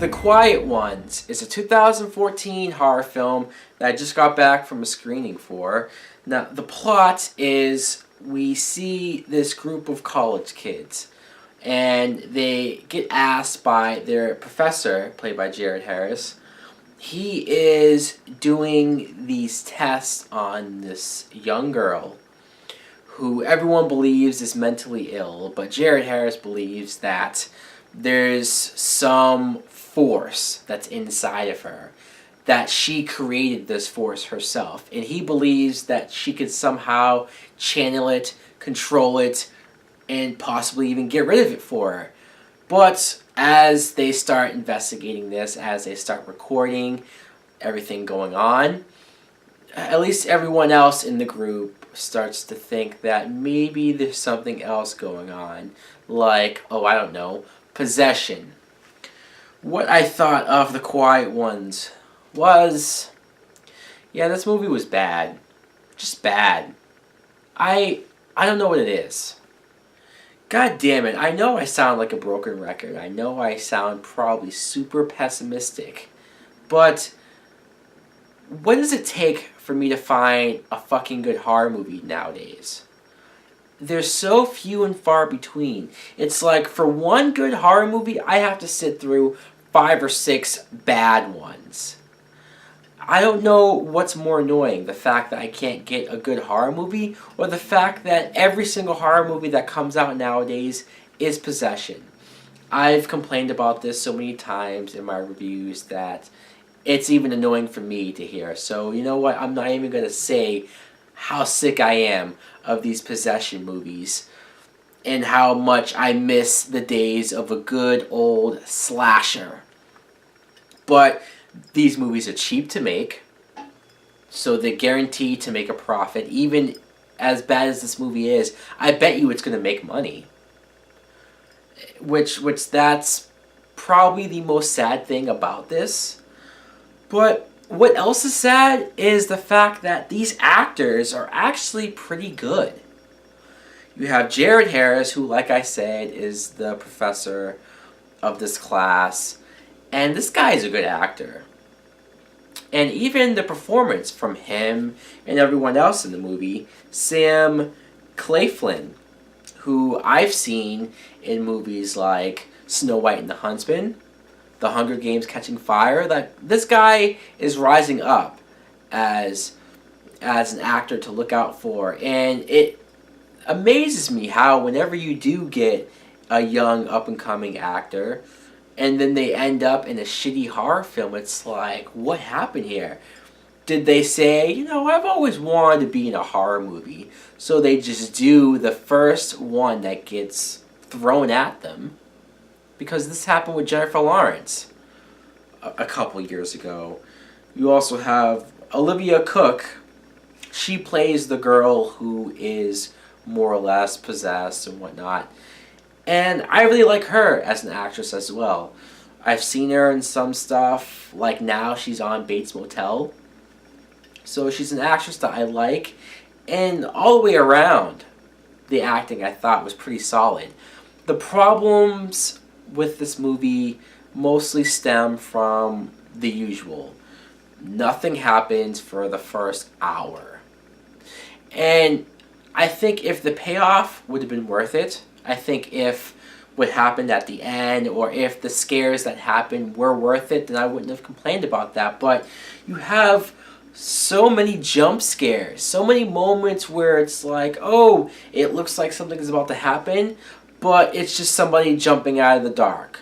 The Quiet Ones is a 2014 horror film that I just got back from a screening for. Now, the plot is we see this group of college kids, and they get asked by their professor, played by Jared Harris. He is doing these tests on this young girl who everyone believes is mentally ill, but Jared Harris believes that there's some force that's inside of her, that she created this force herself, and he believes that she could somehow channel it, control it, and possibly even get rid of it for her. But as they start investigating this, as they start recording everything going on, at least everyone else in the group starts to think that maybe there's something else going on, like, oh, I don't know, possession. What I thought of The Quiet Ones was, yeah, this movie was bad. Just bad. I don't know what it is. God damn it, I know I sound like a broken record. I know I sound probably super pessimistic. But what does it take for me to find a fucking good horror movie nowadays? There's so few and far between. It's like for one good horror movie, I have to sit through 5 or 6 bad ones. I don't know what's more annoying, the fact that I can't get a good horror movie, or the fact that every single horror movie that comes out nowadays is possession. I've complained about this so many times in my reviews that it's even annoying for me to hear. So you know what, I'm not even going to say how sick I am of these possession movies and how much I miss the days of a good old slasher. But these movies are cheap to make, so they're guaranteed to make a profit. Even as bad as this movie is, I bet you it's going to make money. Which that's probably the most sad thing about this. But what else is sad is the fact that these actors are actually pretty good. You have Jared Harris, who, like I said, is the professor of this class. And this guy is a good actor. And even the performance from him and everyone else in the movie, Sam Claflin, who I've seen in movies like Snow White and the Huntsman, The Hunger Games Catching Fire, that this guy is rising up as an actor to look out for. And it amazes me how whenever you do get a young up-and-coming actor and then they end up in a shitty horror film, it's like, what happened here? Did they say, you know, I've always wanted to be in a horror movie, so they just do the first one that gets thrown at them? Because this happened with Jennifer Lawrence a couple years ago. You also have Olivia Cooke. She plays the girl who is more or less possessed and whatnot. And I really like her as an actress as well. I've seen her in some stuff, like now she's on Bates Motel. So she's an actress that I like. And all the way around, the acting I thought was pretty solid. The problems with this movie mostly stem from the usual. Nothing happens for the first hour. And I think if the payoff would have been worth it, I think if what happened at the end, or if the scares that happened were worth it, then I wouldn't have complained about that. But you have so many jump scares, so many moments where it's like, oh, it looks like something is about to happen, but it's just somebody jumping out of the dark,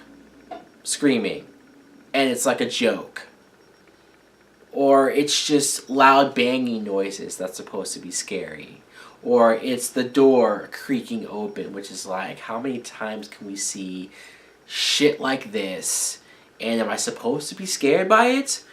screaming, and it's like a joke. Or it's just loud banging noises that's supposed to be scary. Or it's the door creaking open, which is like, how many times can we see shit like this? And am I supposed to be scared by it?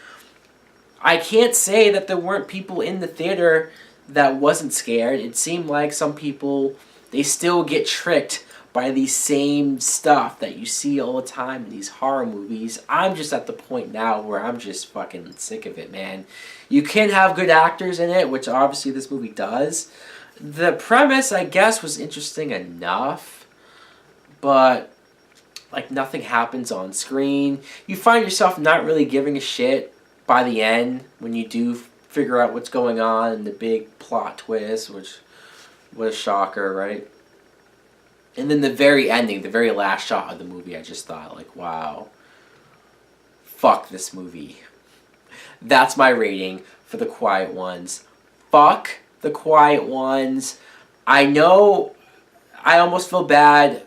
I can't say that there weren't people in the theater that wasn't scared. It seemed like some people, they still get tricked by the same stuff that you see all the time in these horror movies. I'm just at the point now where I'm just fucking sick of it, man. You can have good actors in it, which obviously this movie does. The premise, I guess, was interesting enough, but like nothing happens on screen. You find yourself not really giving a shit by the end when you do figure out what's going on and the big plot twist, which was a shocker, right? And then the very ending, the very last shot of the movie, I just thought, like, wow, fuck this movie. That's my rating for The Quiet Ones. Fuck The Quiet Ones. I know I almost feel bad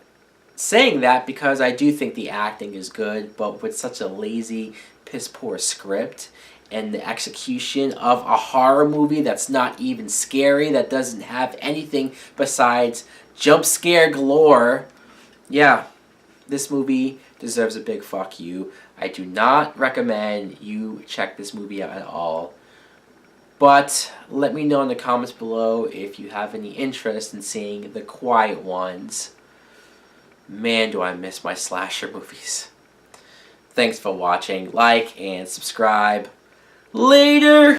saying that because I do think the acting is good, but with such a lazy, piss-poor script and the execution of a horror movie that's not even scary, that doesn't have anything besides jump scare galore, yeah, this movie deserves a big fuck you. I do not recommend you check this movie out at all. But let me know in the comments below if you have any interest in seeing The Quiet Ones. Man, do I miss my slasher movies. Thanks for watching. Like and subscribe. Later!